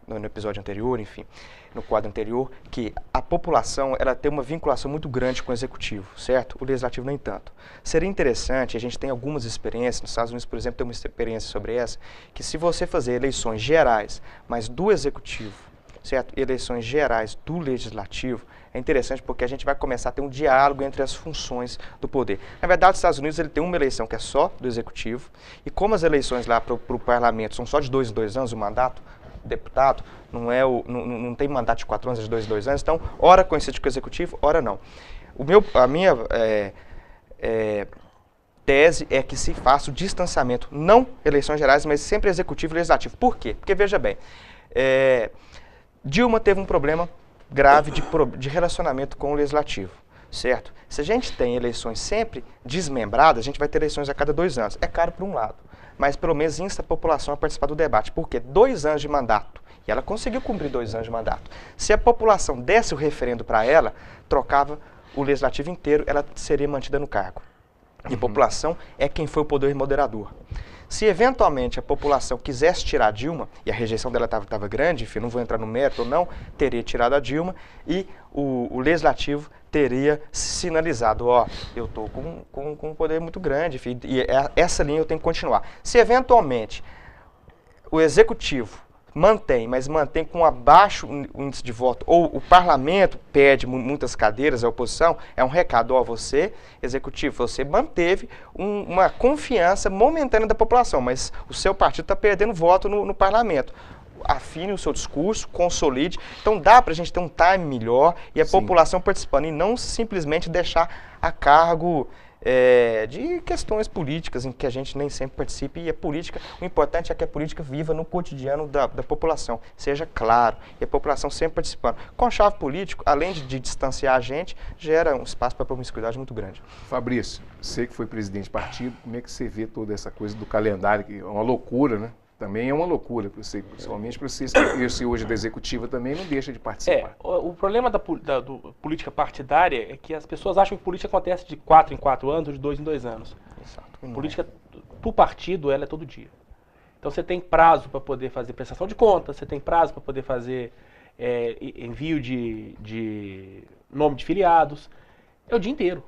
no episódio anterior, enfim, no quadro anterior, que a população ela tem uma vinculação muito grande com o executivo, certo? O legislativo nem tanto. Seria interessante, a gente tem algumas experiências, nos Estados Unidos, por exemplo, tem uma experiência sobre essa, que se você fazer eleições gerais, mas do executivo, certo? Eleições gerais do legislativo, é interessante porque a gente vai começar a ter um diálogo entre as funções do poder. Na verdade, os Estados Unidos ele tem uma eleição que é só do executivo, e como as eleições lá para o parlamento são só de 2 em 2 anos, o mandato, deputado, não tem mandato de 4 anos, é de 2 em 2 anos, então, ora coincide com o executivo, ora não. A minha tese é que se faça o distanciamento, não eleições gerais, mas sempre executivo e legislativo. Por quê? Porque, veja bem, Dilma teve um problema grave de relacionamento com o legislativo, certo? Se a gente tem eleições sempre desmembradas, a gente vai ter eleições a cada 2 anos. É caro por um lado, mas pelo menos insta a população a participar do debate. Por quê? 2 anos de mandato. E ela conseguiu cumprir 2 anos de mandato. Se a população desse o referendo para ela, trocava o legislativo inteiro, ela seria mantida no cargo. E a população é quem foi o poder moderador. Se eventualmente a população quisesse tirar a Dilma, e a rejeição dela estava grande, enfim, não vou entrar no mérito ou não, teria tirado a Dilma e o legislativo teria sinalizado, ó, eu estou com um poder muito grande, enfim, e essa linha eu tenho que continuar. Se eventualmente o executivo mantém, mas mantém com abaixo índice de voto, ou o parlamento perde muitas cadeiras, a oposição, é um recado, ó, você, executivo, você manteve uma confiança momentânea da população, mas o seu partido está perdendo voto no parlamento. Afine o seu discurso, consolide, então dá para a gente ter um time melhor e a população participando, e não simplesmente deixar a cargo de questões políticas em que a gente nem sempre participe, e a política, o importante é que a política viva no cotidiano da população, seja claro, e a população sempre participando. Com a chave político, além de distanciar a gente, gera um espaço para promiscuidade muito grande. Fabrício, você que foi presidente de partido, como é que você vê toda essa coisa do calendário, que é uma loucura, né? Também é uma loucura, principalmente para vocês que hoje da executiva também não deixa de participar. O problema da política partidária é que as pessoas acham que política acontece de 4 em 4 anos ou de 2 em 2 anos. Exato. Política, pro partido, ela é todo dia. Então você tem prazo para poder fazer prestação de contas, você tem prazo para poder fazer envio de nome de filiados. É o dia inteiro.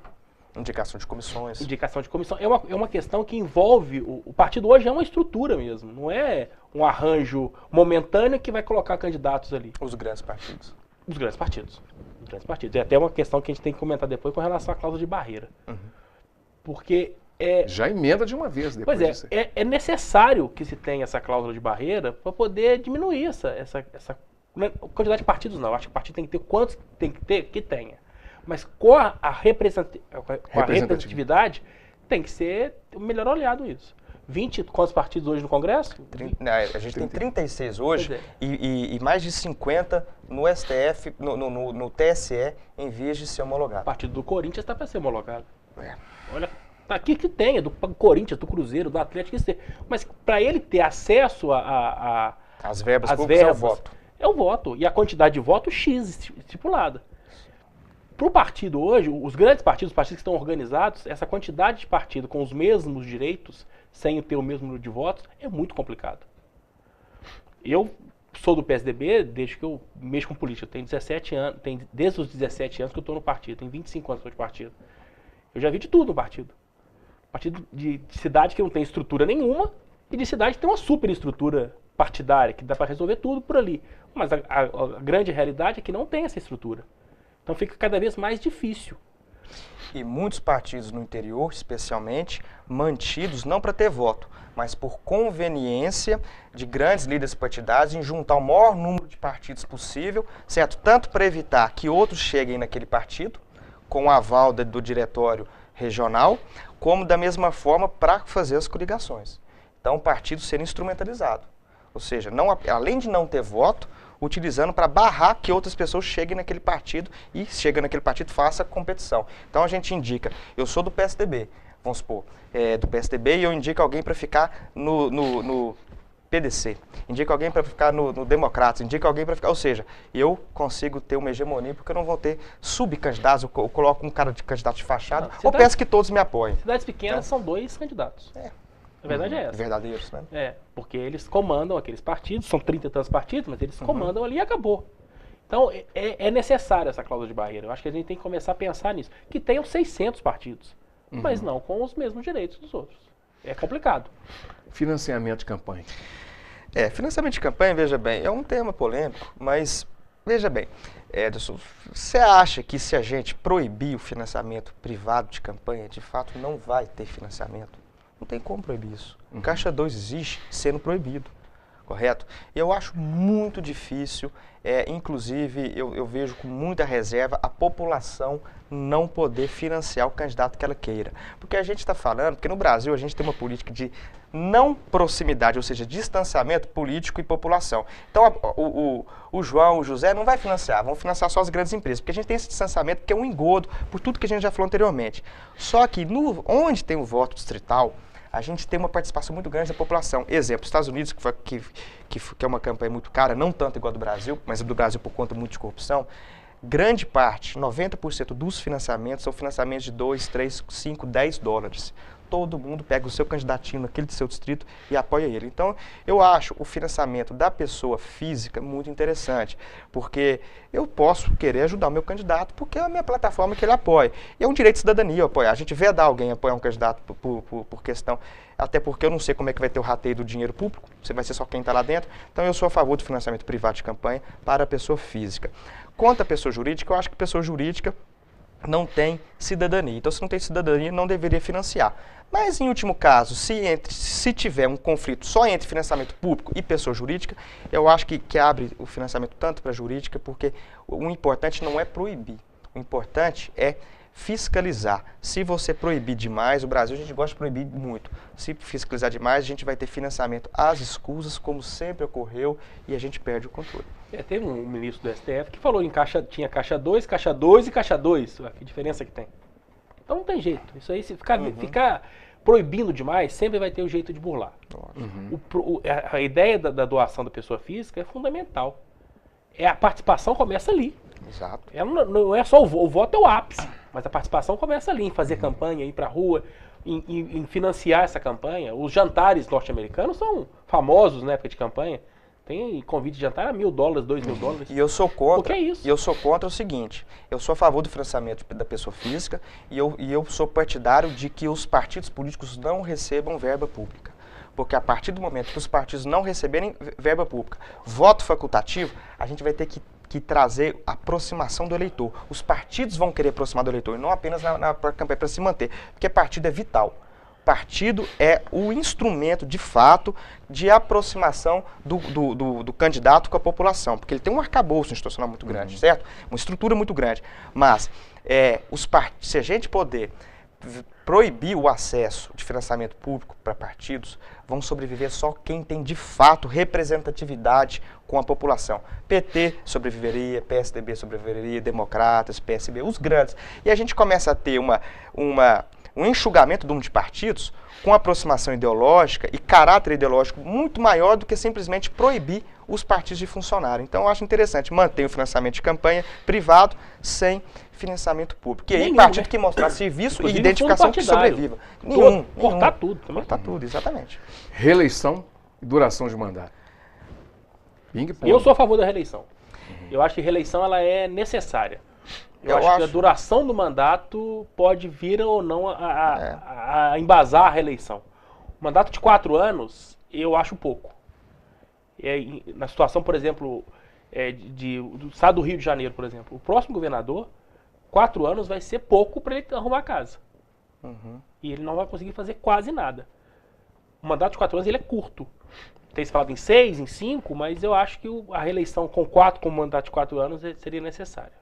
Indicação de comissões. Indicação de comissão. É uma questão que envolve... O partido hoje é uma estrutura mesmo. Não é um arranjo momentâneo que vai colocar candidatos ali. Os grandes partidos. Os grandes partidos. Os grandes partidos. É até uma questão que a gente tem que comentar depois com relação à cláusula de barreira. Uhum. Porque... Já emenda de uma vez depois disso. É necessário que se tenha essa cláusula de barreira para poder diminuir essa quantidade de partidos. Não, eu acho que o partido tem que ter quantos tem que ter, que tenha. Mas com a representatividade, tem que ser melhor olhado isso. 20, quantos partidos hoje no Congresso? A gente tem 36 hoje e mais de 50 no STF, no TSE, em vias de ser homologado. O partido do Corinthians está para ser homologado. Olha, aqui que tenha, do Corinthians, do Cruzeiro, do Atlético, que seja. Mas para ele ter acesso as verbas públicas é o voto. É o voto. E a quantidade de votos X estipulada. Para o partido hoje, os grandes partidos, os partidos que estão organizados, essa quantidade de partido com os mesmos direitos, sem ter o mesmo número de votos, é muito complicado. Eu sou do PSDB desde que eu mexo com política. Eu tenho 17 anos, desde os 17 anos que eu estou no partido, tenho 25 anos que estou de partido. Eu já vi de tudo no partido. Partido de cidade que não tem estrutura nenhuma e de cidade que tem uma super estrutura partidária, que dá para resolver tudo por ali. Mas a grande realidade é que não tem essa estrutura. Então fica cada vez mais difícil. E muitos partidos no interior, especialmente, mantidos não para ter voto, mas por conveniência de grandes líderes partidários em juntar o maior número de partidos possível, certo? Tanto para evitar que outros cheguem naquele partido, com o aval do diretório regional, como da mesma forma para fazer as coligações. Então o partido ser instrumentalizado. Ou seja, além de não ter voto, utilizando para barrar que outras pessoas cheguem naquele partido e, chegando naquele partido, faça competição. Então a gente indica, eu sou do PSDB, vamos supor, do PSDB, e eu indico alguém para ficar no PDC, indico alguém para ficar no Democratas, indico alguém para ficar, ou seja, eu consigo ter uma hegemonia porque eu não vou ter subcandidatos, eu coloco um cara de candidato de fachada, ou peço que todos me apoiem. Cidades pequenas são 2 candidatos. A verdade é essa. Verdadeiros, né? Porque eles comandam aqueles partidos, são 30 e tantos partidos, mas eles comandam ali e acabou. Então, é necessária essa cláusula de barreira. Eu acho que a gente tem que começar a pensar nisso. Que tenham 600 partidos, mas não com os mesmos direitos dos outros. É complicado. Financiamento de campanha. Financiamento de campanha, veja bem, é um tema polêmico, mas veja bem, Ederson, você acha que se a gente proibir o financiamento privado de campanha, de fato não vai ter financiamento? Não tem como proibir isso. O Caixa 2 existe sendo proibido, correto? Eu acho muito difícil, inclusive eu vejo com muita reserva a população não poder financiar o candidato que ela queira. Porque a gente está falando, porque no Brasil a gente tem uma política de não proximidade, ou seja, distanciamento político e população. Então o João, o José não vai financiar, vão financiar só as grandes empresas, porque a gente tem esse distanciamento que é um engodo por tudo que a gente já falou anteriormente. Só que onde tem o voto distrital, a gente tem uma participação muito grande da população. Exemplo, os Estados Unidos, que é uma campanha muito cara, não tanto igual a do Brasil, mas a do Brasil por conta muito de corrupção, grande parte, 90% dos financiamentos são financiamentos de 2, 3, 5, 10 dólares. Todo mundo pega o seu candidatinho naquele do seu distrito e apoia ele. Então, eu acho o financiamento da pessoa física muito interessante, porque eu posso querer ajudar o meu candidato, porque é a minha plataforma que ele apoia. E é um direito de cidadania apoiar. A gente vedar alguém apoiar um candidato por questão, até porque eu não sei como é que vai ter o rateio do dinheiro público, você vai ser só quem está lá dentro. Então, eu sou a favor do financiamento privado de campanha para a pessoa física. Quanto à pessoa jurídica, eu acho que a pessoa jurídica não tem cidadania. Então, se não tem cidadania, não deveria financiar. Mas, em último caso, se tiver um conflito só entre financiamento público e pessoa jurídica, eu acho que abre o financiamento tanto para a jurídica, porque o importante não é proibir. O importante é fiscalizar. Se você proibir demais, o Brasil a gente gosta de proibir muito. Se fiscalizar demais, a gente vai ter financiamento às escusas, como sempre ocorreu, e a gente perde o controle. Teve um ministro do STF que falou tinha caixa 2 e caixa 2. Que diferença que tem? Então não tem jeito. Isso aí, se ficar proibindo demais, sempre vai ter o jeito de burlar. A ideia da doação da pessoa física é fundamental. A participação começa ali. Exato. Não é só o voto é o ápice, mas a participação começa ali, em fazer campanha, ir pra rua, em financiar essa campanha. Os jantares norte-americanos são famosos na época de campanha. Tem convite de jantar a $1.000, $2.000. E eu sou contra. O que é isso? E eu sou contra o seguinte: eu sou a favor do financiamento da pessoa física e eu sou partidário de que os partidos políticos não recebam verba pública. Porque a partir do momento que os partidos não receberem verba pública, voto facultativo, a gente vai ter que trazer aproximação do eleitor. Os partidos vão querer aproximar do eleitor e não apenas na campanha para se manter, porque partido é vital. Partido é o instrumento, de fato, de aproximação do candidato com a população, porque ele tem um arcabouço institucional muito grande, certo? Uma estrutura muito grande. Mas, se a gente poder proibir o acesso de financiamento público para partidos, vão sobreviver só quem tem, de fato, representatividade com a população. PT sobreviveria, PSDB sobreviveria, Democratas, PSB, os grandes. E a gente começa a ter um enxugamento do número de partidos com aproximação ideológica e caráter ideológico muito maior do que simplesmente proibir os partidos de funcionar. Então, eu acho interessante manter o financiamento de campanha privado sem financiamento público. E aí, partido que mostrar serviço e identificação que sobreviva. Cortar tudo. Cortar tudo, exatamente. Reeleição e duração de mandato. Eu sou a favor da reeleição. Eu acho que a reeleição ela é necessária. Eu acho que a duração do mandato pode vir ou não a embasar a reeleição. O mandato de 4 anos, eu acho pouco. Na situação, por exemplo, do estado do Rio de Janeiro, por exemplo, o próximo governador, 4 anos vai ser pouco para ele arrumar a casa. E ele não vai conseguir fazer quase nada. O mandato de 4 anos ele é curto. Tem se falado em 6, em 5, mas eu acho que a reeleição com o mandato de 4 anos seria necessária.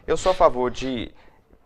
Eu sou a favor de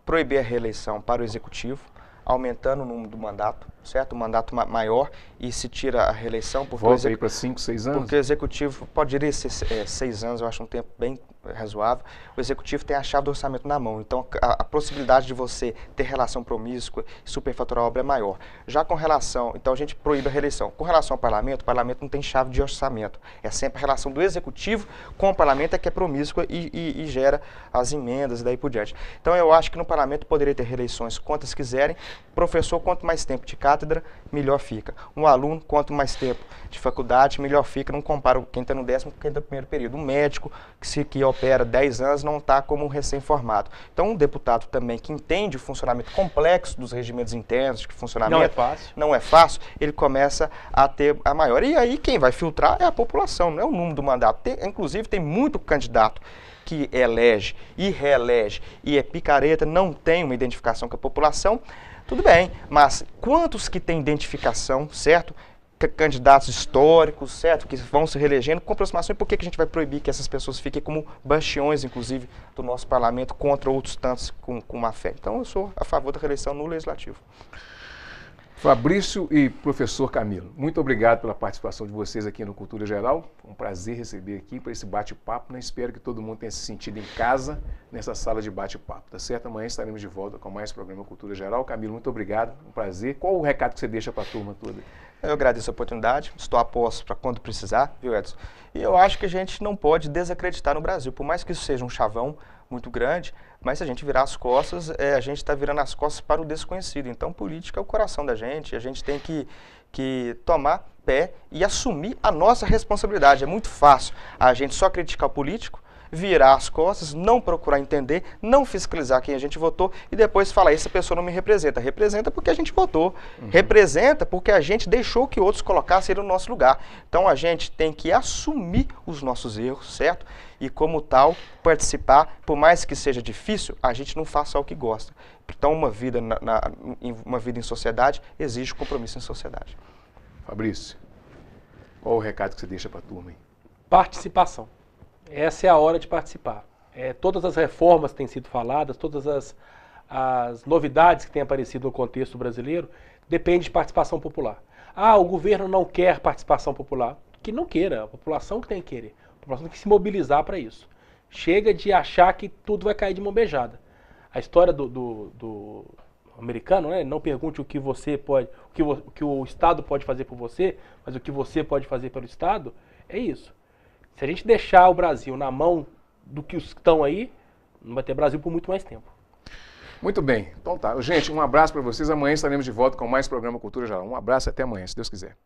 proibir a reeleição para o executivo, aumentando o número do mandato, certo? O mandato maior, e se tira a reeleição. Volta aí para 5, 6 anos? Porque o executivo pode ir 6 anos, eu acho um tempo bem razoável, o executivo tem a chave do orçamento na mão. Então, a possibilidade de você ter relação promíscua e superfaturar a obra é maior. Já com relação, então a gente proíbe a reeleição. Com relação ao parlamento, o parlamento não tem chave de orçamento. É sempre a relação do executivo com o parlamento é que é promíscua e gera as emendas e daí por diante. Então, eu acho que no parlamento poderia ter reeleições quantas quiserem. Professor, quanto mais tempo de cátedra, melhor fica. Um aluno, quanto mais tempo de faculdade, melhor fica. Não comparo quem está no 10º com quem está no primeiro período. Um médico que opera 10 anos não está como um recém-formado. Então, um deputado também que entende o funcionamento complexo dos regimentos internos, de funcionamento não é fácil, ele começa a ter a maior. E aí quem vai filtrar é a população, não é o número do mandato. Inclusive, tem muito candidato que elege e reelege e é picareta, não tem uma identificação com a população, tudo bem, mas quantos que têm identificação, certo? Candidatos históricos, certo? Que vão se reelegendo com aproximação. E por que a gente vai proibir que essas pessoas fiquem como bastiões, inclusive, do nosso parlamento contra outros tantos com má fé? Então, eu sou a favor da reeleição no Legislativo. Fabrício e professor Camilo, muito obrigado pela participação de vocês aqui no Cultura Geral. Um prazer receber aqui para esse bate-papo. Né? Espero que todo mundo tenha se sentido em casa nessa sala de bate-papo, tá certo? Amanhã estaremos de volta com mais programa Cultura Geral. Camilo, muito obrigado, um prazer. Qual o recado que você deixa para a turma toda? Eu agradeço a oportunidade, estou a posto para quando precisar, viu, Edson? E eu acho que a gente não pode desacreditar no Brasil, por mais que isso seja um chavão muito grande, mas se a gente virar as costas, a gente está virando as costas para o desconhecido. Então, política é o coração da gente, a gente tem que tomar pé e assumir a nossa responsabilidade. É muito fácil a gente só criticar o político, virar as costas, não procurar entender, não fiscalizar quem a gente votou e depois falar, essa pessoa não me representa. Representa porque a gente votou, representa porque a gente deixou que outros colocassem ele no nosso lugar. Então a gente tem que assumir os nossos erros, certo? E como tal, participar, por mais que seja difícil, a gente não faz só o que gosta. Então uma vida em sociedade exige compromisso em sociedade. Fabrício, qual o recado que você deixa para a turma aí? Participação. Essa é a hora de participar. Todas as reformas que têm sido faladas, todas as novidades que têm aparecido no contexto brasileiro, depende de participação popular. O governo não quer participação popular. Que não queira, a população que tem que querer. A população tem que se mobilizar para isso. Chega de achar que tudo vai cair de mão beijada. A história do americano, né? Não pergunte o que você pode, o que o Estado pode fazer por você, mas o que você pode fazer pelo Estado, é isso. Se a gente deixar o Brasil na mão do que os que estão aí, não vai ter Brasil por muito mais tempo. Muito bem. Então tá. Gente, um abraço para vocês. Amanhã estaremos de volta com mais programa Cultura Geral. Um abraço e até amanhã, se Deus quiser.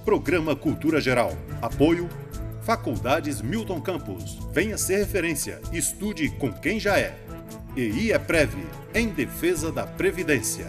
Programa Cultura Geral. Apoio Faculdades Milton Campos. Venha ser referência. Estude com quem já é. EI é Prev, em defesa da Previdência.